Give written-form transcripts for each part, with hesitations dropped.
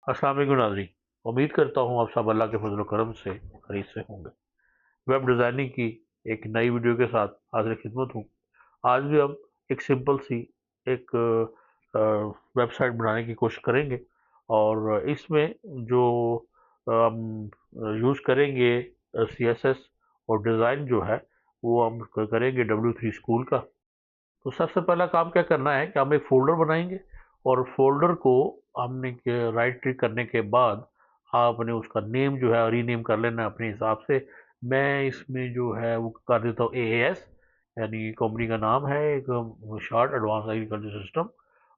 अस्सलाम वालेकुम नाज़रीन। उम्मीद करता हूँ आप सब अल्लाह के फज़ल व करम से खैरियत से होंगे। वेब डिज़ाइनिंग की एक नई वीडियो के साथ हाज़िर खिदमत हूँ। आज भी हम एक सिंपल सी एक वेबसाइट बनाने की कोशिश करेंगे और इसमें जो हम यूज़ करेंगे सीएसएस और डिज़ाइन जो है वो हम करेंगे W3 स्कूल का। तो सबसे पहला काम क्या करना है कि हम एक फ़ोल्डर बनाएँगे और फ़ोल्डर को हमने के राइट क्लिक करने के बाद आपने उसका नेम जो है रीनेम कर लेना है अपने हिसाब से। मैं इसमें जो है वो कर देता हूँ एएएस, यानी कंपनी का नाम है एक शॉर्ट एडवांस एग्रीकल्चर सिस्टम।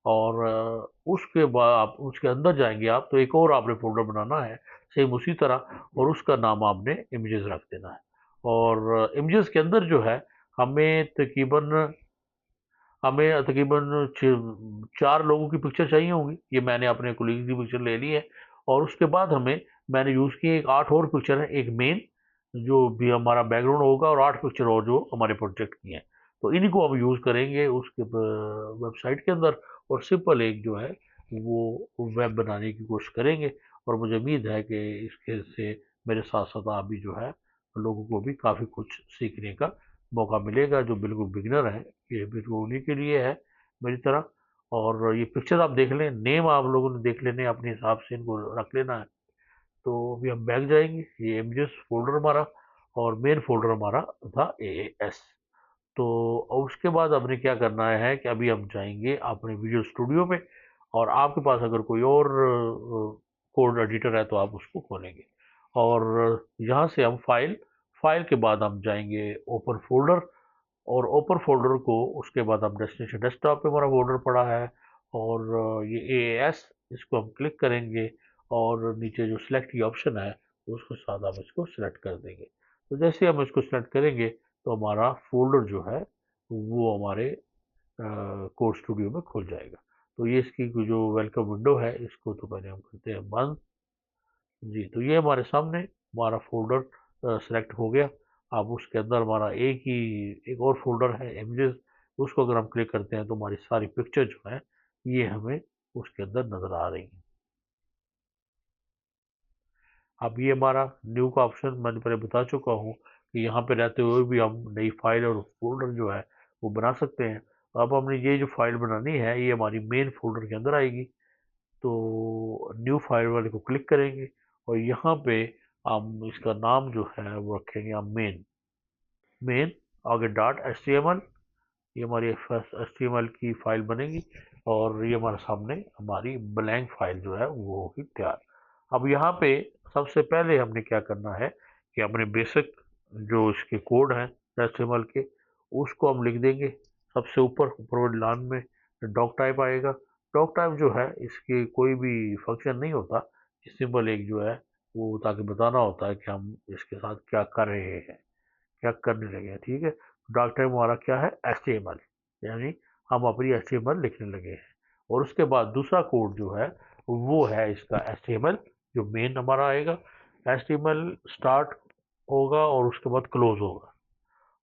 और उसके बाद आप उसके अंदर जाएँगे आप तो एक और आपने फ़ोल्डर बनाना है सेम उसी तरह और उसका नाम आपने इमेजेस रख देना है। और इमेजेस के अंदर जो है हमें तकरीबन हमें तकरीबन 4 लोगों की पिक्चर चाहिए होंगी। ये मैंने अपने कोलीग की पिक्चर ले ली है और उसके बाद मैंने यूज़ किए एक 8 और पिक्चर है, एक मेन जो भी हमारा बैकग्राउंड होगा और 8 पिक्चर और जो हमारे प्रोजेक्ट की हैं। तो इन्हीं को हम यूज़ करेंगे उसके वेबसाइट के अंदर और सिंपल एक जो है वो वेब बनाने की कोशिश करेंगे और मुझे उम्मीद है कि इसके से मेरे साथ-साथ आप भी जो है लोगों को भी काफ़ी कुछ सीखने का मौका मिलेगा जो बिल्कुल बिगिनर हैं, ये बिल्कुल उन्हीं के लिए है मेरी तरह। और ये पिक्चर आप देख लें, नेम आप लोगों ने देख लेने हैं अपने हिसाब से इनको रख लेना है। तो अभी हम बैक जाएँगे, ये इमेजेस फ़ोल्डर हमारा और मेन फ़ोल्डर हमारा था एएएस। तो उसके बाद हमने क्या करना है कि अभी हम जाएँगे अपने विजुअल स्टूडियो में और आपके पास अगर कोई और कोड एडिटर है तो आप उसको खोलेंगे। और यहाँ से हम फाइल के बाद हम जाएँगे ओपन फ़ोल्डर और ओपन फ़ोल्डर को उसके बाद हम डेस्टिनेशन डेस्कटॉप पे हमारा फ़ोल्डर पड़ा है और ये एएएस इसको हम क्लिक करेंगे और नीचे जो सिलेक्ट की ऑप्शन है उसके साथ हम इसको सिलेक्ट कर देंगे। तो जैसे हम इसको सिलेक्ट करेंगे तो हमारा फ़ोल्डर जो है वो हमारे कोड स्टूडियो में खुल जाएगा। तो ये इसकी जो वेलकम विंडो है इसको तो पहले हम करते हैं बंद। जी, तो ये हमारे सामने हमारा फ़ोल्डर सेलेक्ट हो गया। अब उसके अंदर हमारा एक और फ़ोल्डर है इमेजेस, उसको अगर हम क्लिक करते हैं तो हमारी सारी पिक्चर जो हैं, ये हमें उसके अंदर नज़र आ रही हैं। अब ये हमारा न्यू का ऑप्शन मैंने पहले बता चुका हूँ कि यहाँ पे रहते हुए भी हम नई फ़ाइल और फ़ोल्डर जो है, वो बना सकते हैं। अब हमने ये जो फ़ाइल बनानी है, ये हमारी मेन फ़ोल्डर के अंदर आएगी। तो न्यू फाइल वाले को क्लिक करेंगे और यहाँ पे हम इसका नाम जो है वो रखेंगे हम मेन आगे dot H T M L. ये हमारी first H T M L की फाइल बनेगी और ये हमारे सामने हमारी ब्लैंक फाइल जो है वो होगी तैयार। अब यहाँ पे सबसे पहले हमने क्या करना है कि अपने बेसिक जो इसके कोड हैं एच टी एम एल के उसको हम लिख देंगे। सबसे ऊपर वाली लाइन में डॉक टाइप आएगा। डॉक टाइप जो है इसकी कोई भी फंक्शन नहीं होता, सिंपल एक जो है वो ताकि बताना होता है कि हम इसके साथ क्या कर रहे हैं, क्या करने लगे हैं, ठीक है। डॉक टाइप हमारा क्या है एच टी एम एल, यानी हम अपनी एच टी एम एल लिखने लगे हैं। और उसके बाद दूसरा कोड जो है वो है इसका एच टी एम एल जो मेन हमारा आएगा। H T M L start होगा और उसके बाद क्लोज होगा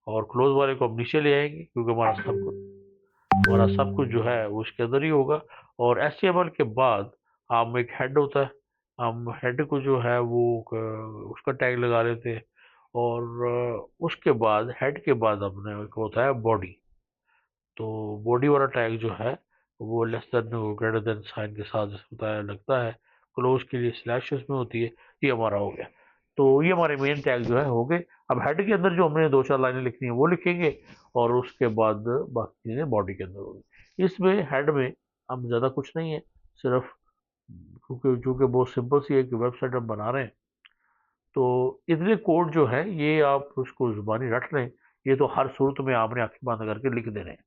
और क्लोज वाले को हम नीचे ले आएंगे क्योंकि हमारा सब कुछ जो है वो उसके अंदर ही होगा। और एचटीएमएल के बाद हम एक हेड होता है, हम हेड को जो है वो उसका टैग लगा लेते हैं। और उसके बाद हेड के बाद हमने एक होता है बॉडी। तो बॉडी वाला टैग जो है वो less than greater than sign के साथ बताया लगता है। क्लोज के लिए स्लैश उसमें होती है। ये हमारा हो गया। तो ये हमारे मेन टैग जो है हो गए। अब हेड के अंदर जो हमने 2-4 लाइनें लिखनी है वो लिखेंगे और उसके बाद बाकी चीज़ें बॉडी के अंदर होगी। इसमें हेड में अब ज़्यादा कुछ नहीं है, सिर्फ क्योंकि चूँकि बहुत सिंपल सी एक वेबसाइट हम बना रहे हैं, तो इतने कोड जो है ये आप उसको ज़ुबानी रट लें। ये तो हर सूरत में आपने आँखें बंद करके लिख देने हैं।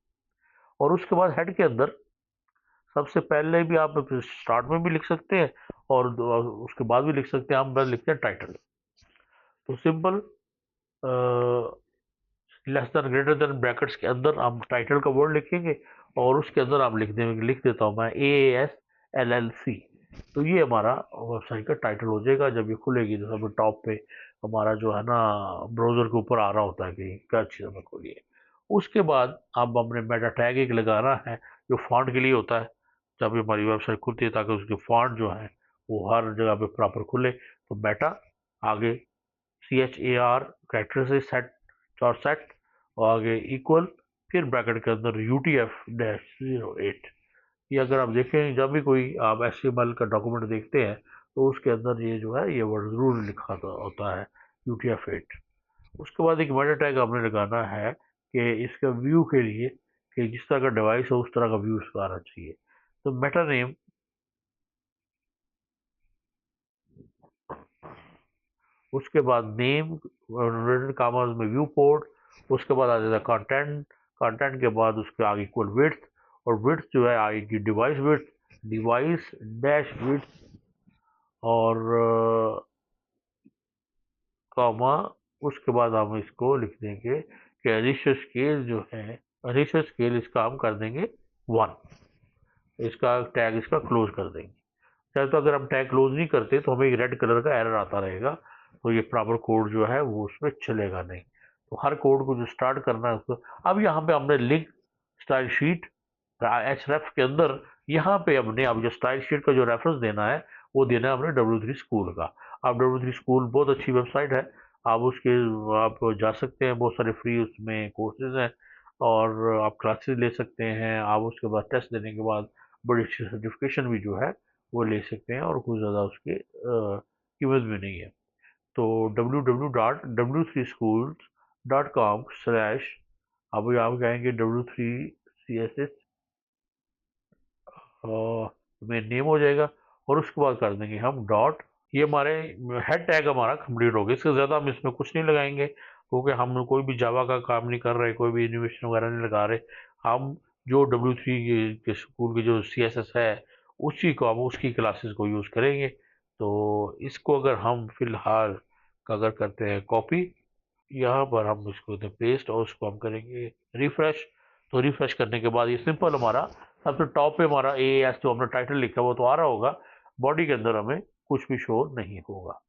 और उसके बाद हेड के अंदर सबसे पहले भी आप स्टार्ट में भी लिख सकते हैं और उसके बाद भी लिख सकते हैं। हम बस लिखते हैं टाइटल। तो simple less than greater then brackets के अंदर हम टाइटल का वर्ड लिखेंगे और उसके अंदर आप लिख देता हूँ मैं AAS LLC। तो ये हमारा वेबसाइट का टाइटल हो जाएगा। जब ये खुलेगी तो सब टॉप पे हमारा जो है ना ब्राउज़र के ऊपर आ रहा होता है कि क्या चीज़ हमें खोली है। उसके बाद अब हमने मेटा टैग एक लगाना है जो फ़ॉन्ट के लिए होता है। जब ये हमारी वेबसाइट खुलती है ताकि उसके फ़ॉन्ट जो हैं वो हर जगह पे प्रॉपर खुले। तो मेटा आगे CHAR कैरेक्टर से सेट और सेट और आगे इक्वल, फिर ब्रैकेट के अंदर UTF-08। ये अगर आप देखें जब भी कोई आप HTML का डॉक्यूमेंट देखते हैं तो उसके अंदर ये जो है ये वर्ड जरूर लिखा होता है UTF-8। उसके बाद एक मेटा टैग आपने लगाना है कि इसका व्यू के लिए कि जिस तरह का डिवाइस हो उस तरह का व्यू इसका आना चाहिए। तो मेटा नेम, उसके बाद नेम, कॉमर्स में व्यू पोर्ट, उसके बाद आ जाता है कंटेंट, कंटेंट के बाद उसके आगे इक्वल विड्थ, और विड्थ जो है आएगी device width, device dash width, और कॉमा, उसके बाद हम इसको लिख देंगे कि रेशियो स्केल जो है, रेशियो स्केल इसका हम कर देंगे 1। इसका टैग इसका क्लोज कर देंगे। चाहे तो अगर हम टैग क्लोज नहीं करते तो हमें एक रेड कलर का एरर आता रहेगा, तो ये प्रॉपर कोड जो है वो उसमें चलेगा नहीं। तो हर कोड को जो स्टार्ट करना है उसको, अब यहाँ पे हमने लिंक स्टाइल शीट href के अंदर, यहाँ पे हमने अब जो स्टाइल शीट का जो रेफरेंस देना है वो देना है हमने W3 स्कूल का। अब W3 स्कूल बहुत अच्छी वेबसाइट है, आप उसके आप जा सकते हैं, बहुत सारे फ्री उसमें कोर्सेज हैं और आप क्लासेस ले सकते हैं। आप उसके बाद टेस्ट देने के बाद बड़ी अच्छी सर्टिफिकेशन भी जो है वो ले सकते हैं, और कुछ ज़्यादा उसकी कीमत भी नहीं है। तो www.w3schools.com/ अब आप कहेंगे W3 CSS में नेम हो जाएगा, और उसके बाद कर देंगे हम डॉट। ये हमारे हेड टैग हमारा कंप्लीट हो गया। इससे ज़्यादा हम इसमें कुछ नहीं लगाएंगे क्योंकि हम कोई भी जावा का काम नहीं कर रहे, कोई भी इनोवेशन वगैरह नहीं लगा रहे। हम जो W3 के स्कूल की जो CSS है उसी को हम उसकी क्लासेस को यूज़ करेंगे। तो इसको अगर हम फिलहाल अगर करते हैं कॉपी, यहाँ पर हम इसको पेस्ट, और उसको हम करेंगे रिफ्रेश। तो रिफ्रेश करने के बाद ये सिंपल हमारा सबसे टॉप पे हमारा AAS जो हमने टाइटल लिखा है वो तो आ रहा होगा, बॉडी के अंदर हमें कुछ भी शो नहीं होगा,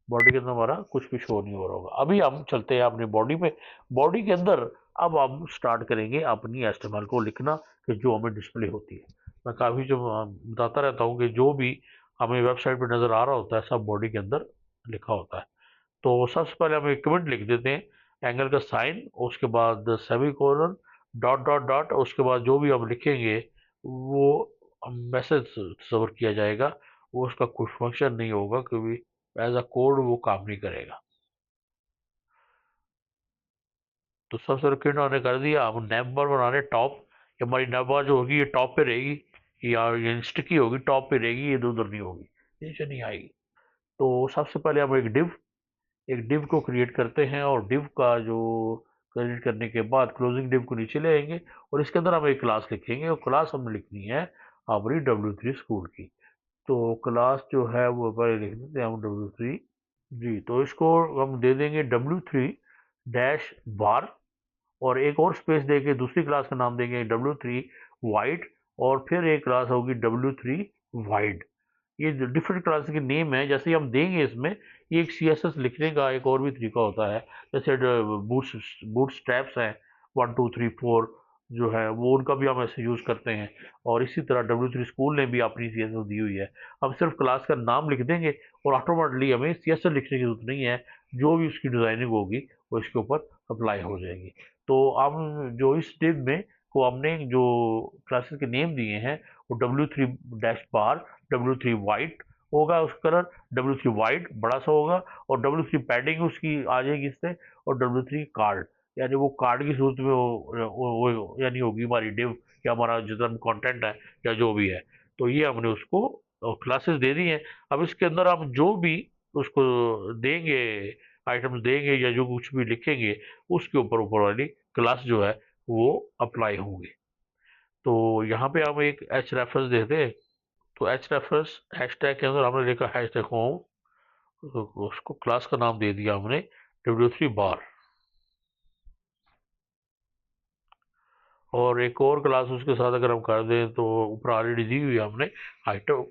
बॉडी के अंदर हमारा कुछ भी शो नहीं हो रहा होगा। अभी हम चलते हैं अपनी बॉडी में। बॉडी के अंदर अब हम स्टार्ट करेंगे अपनी HTML को लिखना कि जो हमें डिस्प्ले होती है। मैं काफ़ी जो बताता रहता हूँ कि जो भी हमें वेबसाइट पर नज़र आ रहा होता है सब बॉडी के अंदर लिखा होता है। तो सबसे पहले हम एक कमेंट लिख देते हैं, एंगल का साइन, उसके बाद सेमीकोलन, डॉट डॉट डॉट, उसके बाद जो भी हम लिखेंगे वो मैसेज सर्व किया जाएगा, वो उसका कोई फंक्शन नहीं होगा क्योंकि एज अ कोड वो काम नहीं करेगा। तो सब सर्किट हमने कर दिया। हम नैब बार बना रहे टॉप, हमारी नैब बार जो होगी ये टॉप पे रहेगी, या ये स्टिकी होगी टॉप पे रहेगी, ये इधर उधर नहीं होगी, नीचे नहीं आएगी। तो सबसे पहले हम एक डिव को क्रिएट करते हैं, और डिव का जो क्रिएट करने के बाद क्लोजिंग डिव को नीचे ले आएंगे, और इसके अंदर हम एक क्लास लिखेंगे, और क्लास हमने लिखनी है हमारी W3 स्कूल की। तो क्लास जो है वो पहले लिख देते हैं हम W3 जी। तो इसको हम दे देंगे W3-bar, और एक और स्पेस देके दूसरी क्लास का नाम देंगे W3 वाइट, और फिर एक क्लास होगी W3 वाइड। ये डिफरेंट क्लास के नेम है, जैसे ही हम देंगे इसमें ये एक CSS लिखने का एक और भी तरीका होता है। जैसे बूट स्ट्रैप्स हैं 1 2 3 4 जो है वो, उनका भी हम ऐसे यूज़ करते हैं, और इसी तरह W3 स्कूल ने भी अपनी CSS दी हुई है। हम सिर्फ क्लास का नाम लिख देंगे और ऑटोमेटिकली हमें CSS लिखने की जरूरत नहीं है, जो भी उसकी डिज़ाइनिंग होगी वो इसके ऊपर अप्लाई हो जाएगी। तो हम जो इस डिव में को हमने जो क्लासेस के नेम दिए हैं वो W3-bar, W3 वाइट होगा उसका कलर, W3 वाइट बड़ा सा होगा, और W3 पैडिंग उसकी आ जाएगी इससे, और W3 कार्ड, यानी वो कार्ड की सूरत में वो यानी होगी हमारी डिव, या हमारा जितना कंटेंट है या जो भी है। तो ये हमने उसको क्लासेस दे दी हैं। अब इसके अंदर हम जो भी उसको देंगे, आइटम्स देंगे या जो कुछ भी लिखेंगे उसके ऊपर ऊपर वाली क्लास जो है वो अप्लाई होंगी। तो यहाँ पे हम एक एच रेफरेंस देते हैं। तो एच रेफरेंस हैशटैग के अंदर हमने लिखा हैशटैग होम, तो उसको क्लास का नाम दे दिया हमने W3 bar, और एक और क्लास उसके साथ अगर हम कर दें तो ऊपर ऑलरेडी दी हुई है हमने item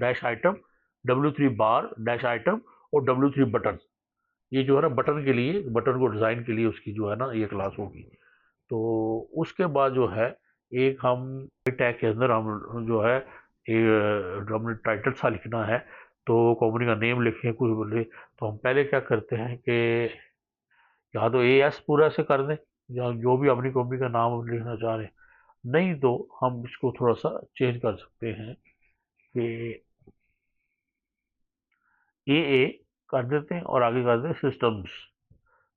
dash item, W3 bar-item, और W3 बटन। ये जो है ना बटन के लिए, बटन को डिज़ाइन के लिए उसकी जो है ना ये क्लास होगी। तो उसके बाद जो है एक हम टैग के अंदर हम जो है जो हमने टाइटल सा लिखना है, तो कंपनी का नेम लिखें कुछ बोले, तो हम पहले क्या करते हैं कि या तो एएस पूरा से कर दें, या जो भी अपनी कंपनी का नाम हम लिखना चाह रहे हैं, नहीं तो हम इसको थोड़ा सा चेंज कर सकते हैं कि ए कर देते हैं और आगे कर दें सिस्टम्स।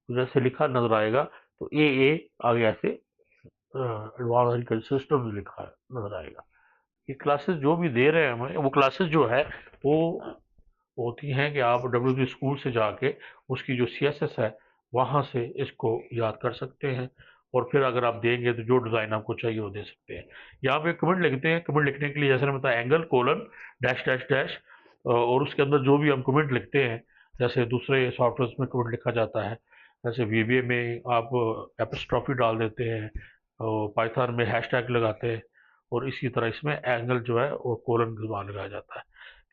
तो जैसे लिखा नजर आएगा, तो ए आगे ऐसे एडवांस सिस्टम्स लिखा नजर आएगा। ये क्लासेस जो भी दे रहे हैं हमें, वो क्लासेस जो है वो होती हैं कि आप डब्ल्यू स्कूल से जाके उसकी जो CSS है वहाँ से इसको याद कर सकते हैं, और फिर अगर आप देंगे तो जो डिज़ाइन आपको चाहिए वो दे सकते हैं। यहाँ पे कमेंट लिखते हैं, कमेंट लिखने के लिए जैसे मैंने बताया angle colon dash dash dash, और उसके अंदर जो भी हम कमेंट लिखते हैं, जैसे दूसरे सॉफ्टवेयर में कमेंट लिखा जाता है, जैसे VBA में आप एपस्ट्रॉफी डाल देते हैं, और पाइथन में हैशटैग लगाते हैं, और इसी तरह इसमें एंगल जो है वो कोलन के बाद लगाया जाता है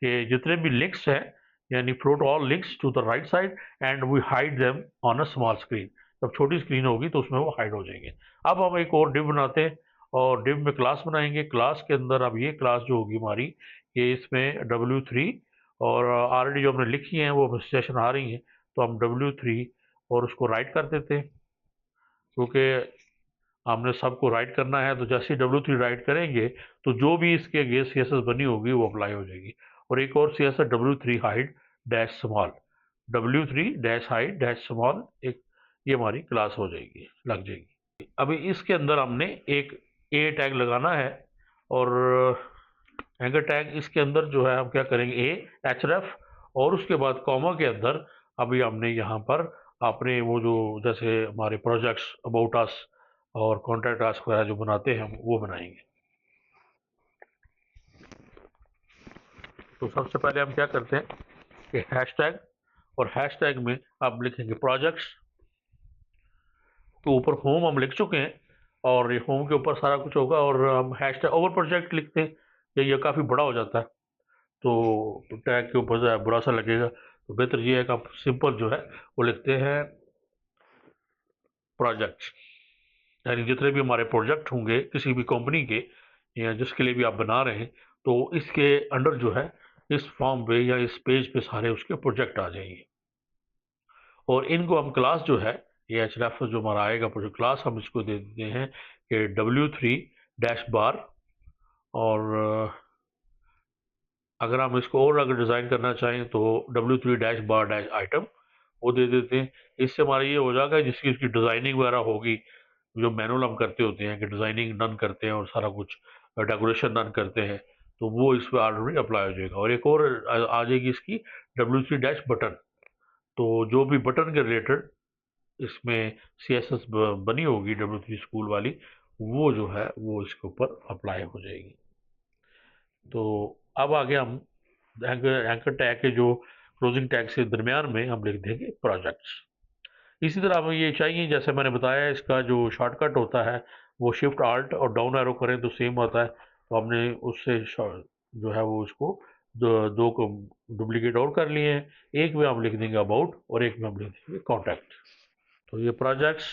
कि जितने भी लिंक्स हैं, यानी float all links to the right side and we hide them on a small screen. जब छोटी स्क्रीन होगी तो उसमें वो हाइड हो जाएंगे। अब हम एक और डिव बनाते हैं, और डिव में क्लास बनाएंगे। क्लास के अंदर अब ये क्लास जो होगी हमारी, ये इसमें W3, और ऑलरेडी जो हमने लिखी है वो सेशन आ रही है, तो हम W3 और उसको राइट कर देते हैं, क्योंकि हमने सबको राइट करना है। तो जैसे ही W3 राइट करेंगे तो जो भी इसके अगेंस्ट CSS बनी होगी वो अप्लाई हो जाएगी। और एक और CSS W3 hide dash small, W3 dash hide dash small, एक ये हमारी क्लास हो जाएगी, लग जाएगी। अभी इसके अंदर हमने एक ए टैग लगाना है, और एंकर टैग इसके अंदर जो है हम क्या करेंगे, href, और उसके बाद कॉमा के अंदर अभी हमने यहाँ पर अपने वो जो जैसे हमारे प्रोजेक्ट्स अबाउट अस और कॉन्टैक्ट अस वगैरह जो बनाते हैं हम वो बनाएंगे। तो सबसे पहले हम क्या करते हैं कि हैशटैग, और हैशटैग में आप लिखेंगे प्रोजेक्ट्स। तो ऊपर होम हम लिख चुके हैं, और ये होम के ऊपर सारा कुछ होगा, और हम हैशटैग ओवर प्रोजेक्ट लिखते हैं, ये काफ़ी बड़ा हो जाता है, तो टैग के ऊपर जो है बुरा सा लगेगा। तो बेहतर ये है कि आप सिंपल जो है वो लिखते हैं प्रोजेक्ट्स, यानी जितने भी हमारे प्रोजेक्ट होंगे किसी भी कंपनी के या जिसके लिए भी आप बना रहे हैं, तो इसके अंडर जो है इस फॉर्म पे या इस पेज पे सारे उसके प्रोजेक्ट आ जाएंगे। और इनको हम क्लास जो है, ये href जो हमारा आएगा प्रोजेक्ट क्लास, हम इसको दे देते हैं कि W3 डैश बार, और अगर हम इसको और अगर डिज़ाइन करना चाहें तो W3 डैश बार डैश आइटम वो दे देते हैं। इससे हमारा ये हो जाएगा जिसकी उसकी डिज़ाइनिंग वगैरह होगी, जो मैनुअल हम करते होते हैं कि डिज़ाइनिंग डन करते हैं और सारा कुछ डेकोरेशन डन करते हैं, तो वो इस पर ऑलरेडी अप्लाई हो जाएगा। और एक और आ जाएगी इसकी W3 डैश बटन, तो जो भी बटन के रिलेटेड इसमें CSS बनी होगी W3 स्कूल वाली, वो जो है वो इसके ऊपर अप्लाई हो जाएगी। तो अब आगे हम एंकर टैग के जो क्लोजिंग टैग से दरमियान में हम लिख देंगे प्रोजेक्ट्स। इसी तरह हमें ये चाहिए, जैसे मैंने बताया इसका जो शॉर्टकट होता है वो शिफ्ट आल्ट और डाउन एरो करें तो सेम होता है, तो हमने उससे जो है वो उसको दो को डुप्लीकेट और कर लिए हैं। एक में हम लिख देंगे अबाउट और एक में हम लिख देंगे कॉन्टैक्ट। तो ये projects,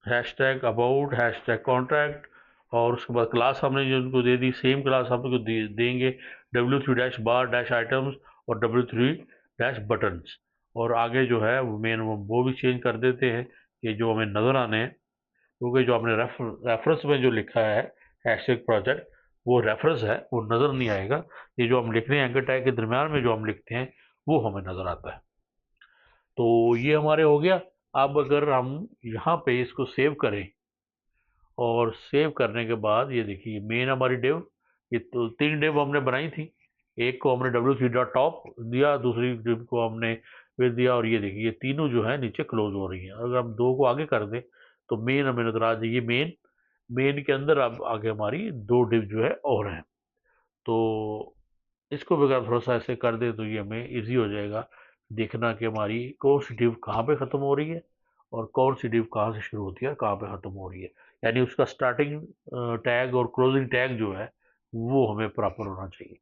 hashtag about, hashtag contact, और उसके बाद क्लास हमने जो उनको दे दी सेम क्लास हम उनको देंगे W3 डैश बार डैश आइटम्स और W3 डैश बटन्स। और आगे जो है वो मेन वो भी चेंज कर देते हैं कि जो हमें नज़र आने हैं, क्योंकि जो हमने रेफरेंस में जो लिखा है हैशटैग प्रोजेक्ट, वो रेफरेंस है, वो नज़र नहीं आएगा। ये जो हम लिख रहे हैं एंकर टैग के दरमियान में जो हम लिखते हैं वो हमें नज़र आता है। तो ये हमारे हो गया। अब अगर हम यहाँ पे इसको सेव करें, और सेव करने के बाद ये देखिए मेन हमारी डिव, ये तो 3 डिव हमने बनाई थी। एक को हमने W3 डॉट टॉप दिया, दूसरी डिव को हमने फिर दिया, और ये देखिए ये तीनों जो है नीचे क्लोज हो रही हैं। अगर हम 2 को आगे कर दें तो मेन हमें नजर आ जाएगी। मेन मेन के अंदर अब आगे हमारी 2 डिव जो है और हैं, तो इसको भी अगर थोड़ा सा ऐसे कर दे तो ये हमें इजी हो जाएगा देखना कि हमारी कौन सी डिव कहाँ पे ख़त्म हो रही है और कौन सी डिव कहाँ से शुरू होती है, कहाँ पे ख़त्म हो रही है। यानी उसका स्टार्टिंग टैग और क्लोजिंग टैग जो है वो हमें प्रॉपर होना चाहिए।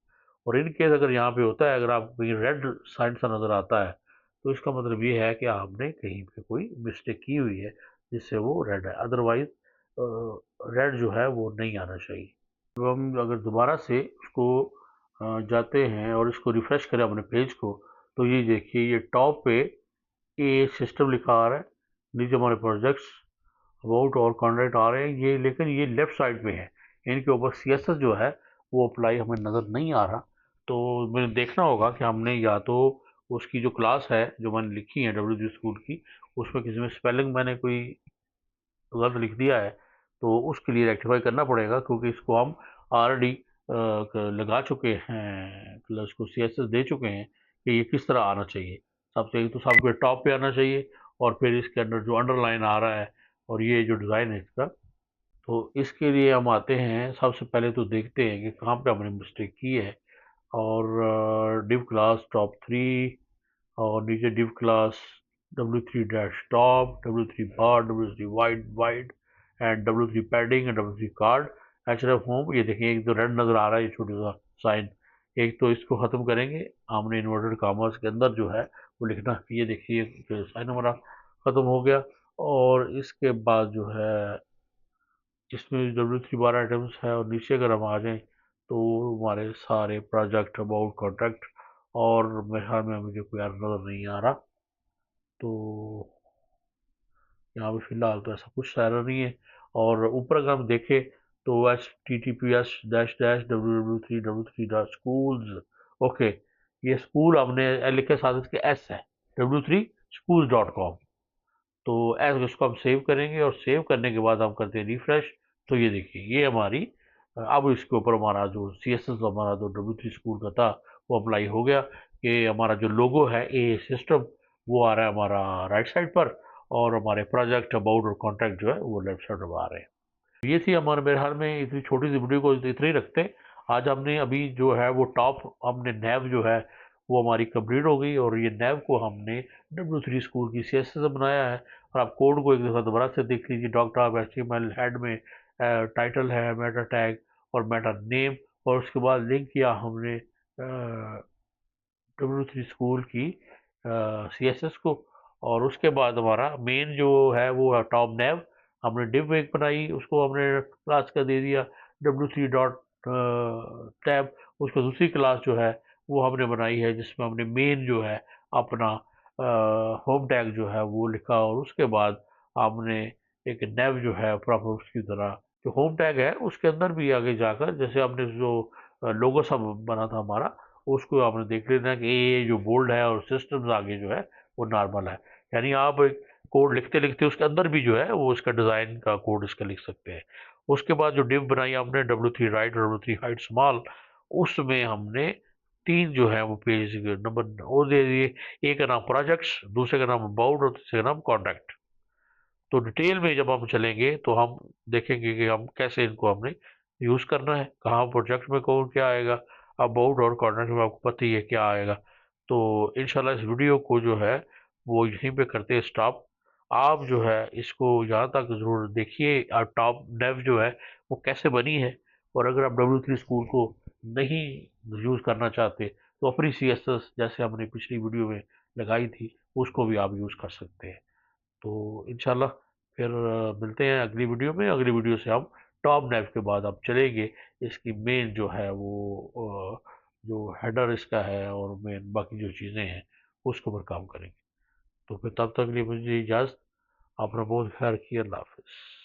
और इन केस अगर यहाँ पे होता है, अगर आपको ये रेड साइन सा नज़र आता है, तो इसका मतलब ये है कि आपने कहीं पे कोई मिस्टेक की हुई है जिससे वो रेड है, अदरवाइज रेड जो है वो नहीं आना चाहिए। तो हम अगर दोबारा से उसको जाते हैं और इसको रिफ्रेश करें अपने पेज को, तो ये देखिए ये टॉप पे ये सिस्टम लिखा आ रहा है, नीचे हमारे प्रोजेक्ट्स अबाउट और कॉन्ट्रैक्ट आ रहे हैं ये, लेकिन ये लेफ्ट साइड पे है, इनके ऊपर सीएसएस जो है वो अप्लाई हमें नज़र नहीं आ रहा। तो मैंने देखना होगा कि हमने या तो उसकी जो क्लास है जो मैंने लिखी है डब्ल्यू जी स्कूल की, उसमें किसी में स्पेलिंग मैंने कोई गलत लिख दिया है, तो उसके लिए रेक्टिफाई करना पड़ेगा, क्योंकि इसको हम ऑलरेडी लगा चुके हैं, प्लस उसको सीएसएस दे चुके हैं कि ये किस तरह आना चाहिए। सबसे तो सबके टॉप पे आना चाहिए, और फिर इसके अंदर जो अंडरलाइन आ रहा है और ये जो डिज़ाइन है इसका, तो इसके लिए हम आते हैं, सबसे पहले तो देखते हैं कि कहाँ पे हमने मिस्टेक की है। और डिव क्लास टॉप 3, और नीचे div class W3 dash top, W3 bar, W3 wide wide and W3 padding and W3 card, HRF home. ये देखिए एक तो रेड नज़र आ रहा है, ये छोटा सा साइन, एक तो इसको ख़त्म करेंगे, हमने इन्वर्टेड कॉमर्स के अंदर जो है वो लिखना। ये देखिए साइन हमारा ख़त्म हो गया। और इसके बाद जो है इसमें W3 बार आइटम्स है, और नीचे अगर हम आ जाएं तो हमारे सारे प्रोजेक्ट अबाउट कॉन्ट्रैक्ट, और मेरे ख्याल में मुझे कोई एरर नज़र नहीं आ रहा, तो यहाँ पे फिलहाल तो ऐसा कुछ एरर नहीं है। और ऊपर अगर हम देखें तो HTTPS dash dash www3 dot schools, okay, ये स्कूल हमने लिखे, साथ इसके एस है, w3schools.com। तो ऐसे इसको हम सेव करेंगे, और सेव करने के बाद हम करते हैं रिफ्रेश। तो ये देखिए ये हमारी अब इसके ऊपर हमारा जो सीएसएस हमारा जो W3 स्कूल का था वो अप्लाई हो गया, कि हमारा जो लोगो है ए सिस्टम वो आ रहा है हमारा राइट साइड पर, और हमारे प्रोजेक्ट अबाउट और कॉन्टैक्ट जो है वो लेफ्ट साइड पर आ रहे हैं। ये थी हमारे, मेरे ख्याल में इतनी छोटी सी वीडियो को इतने ही रखते हैं। आज हमने अभी जो है वो टॉप, हमने नैव जो है वो हमारी कंप्लीट हो गई, और ये नैव को हमने W3 स्कूल की सीएसएस बनाया है। और आप कोड को एक दफ़ा दोबारा से देख लीजिए, डॉक्टर HTML हेड में टाइटल है, मेटा टैग और मेटा नेम, और उसके बाद लिंक किया हमने W3 स्कूल की CSS को। और उसके बाद हमारा मेन जो है वो है टॉप नेव, हमने डिव एक बनाई, उसको हमने क्लास का दे दिया W3 डॉट टैब। उसको दूसरी क्लास जो है वो हमने बनाई है, जिसमें हमने मेन जो है अपना होम टैग जो है वो लिखा, और उसके बाद हमने एक नेव जो है प्रॉपर उसकी तरह जो होम टैग है उसके अंदर भी आगे जाकर, जैसे हमने जो लोगो सब बना था हमारा, उसको आपने देख लेना कि ये जो बोल्ड है और सिस्टम्स आगे जो है वो नॉर्मल है। यानी आप कोड लिखते लिखते उसके अंदर भी जो है वो इसका डिज़ाइन का कोड इसका लिख सकते हैं। उसके बाद जो डिव बनाई हमने W3 राइट और W3 हाइट स्मॉल, उसमें हमने 3 जो है वो पेज नंबर और दे दिए। एक का नाम प्रोजेक्ट्स, दूसरे का नाम अबाउट, और तीसरे का नाम कॉन्टैक्ट। तो डिटेल में जब हम चलेंगे तो हम देखेंगे कि हम कैसे इनको हमने यूज़ करना है, कहाँ प्रोजेक्ट में कौन क्या आएगा, अबाउट और कॉन्टेंट में आपको पता ही है क्या आएगा। तो इंशाल्लाह इस वीडियो को जो है वो यहीं पे करते हैं स्टॉप। आप जो है इसको यहाँ तक ज़रूर देखिए, और टॉप डेव जो है वो कैसे बनी है। और अगर आप W3 स्कूल को नहीं यूज़ करना चाहते तो अपनी CSS जैसे हमने पिछली वीडियो में लगाई थी उसको भी आप यूज़ कर सकते हैं। तो इंशाल्लाह फिर मिलते हैं अगली वीडियो में। अगली वीडियो से हम टॉप नेव के बाद अब चलेंगे इसकी मेन जो है वो जो हेडर इसका है और मेन बाकी जो चीज़ें हैं उसके ऊपर काम करेंगे। तो फिर तब तक के लिए मुझे इजाज़त। अपना बहुत ख्याल रखिए। अल्लाह हाफिज़।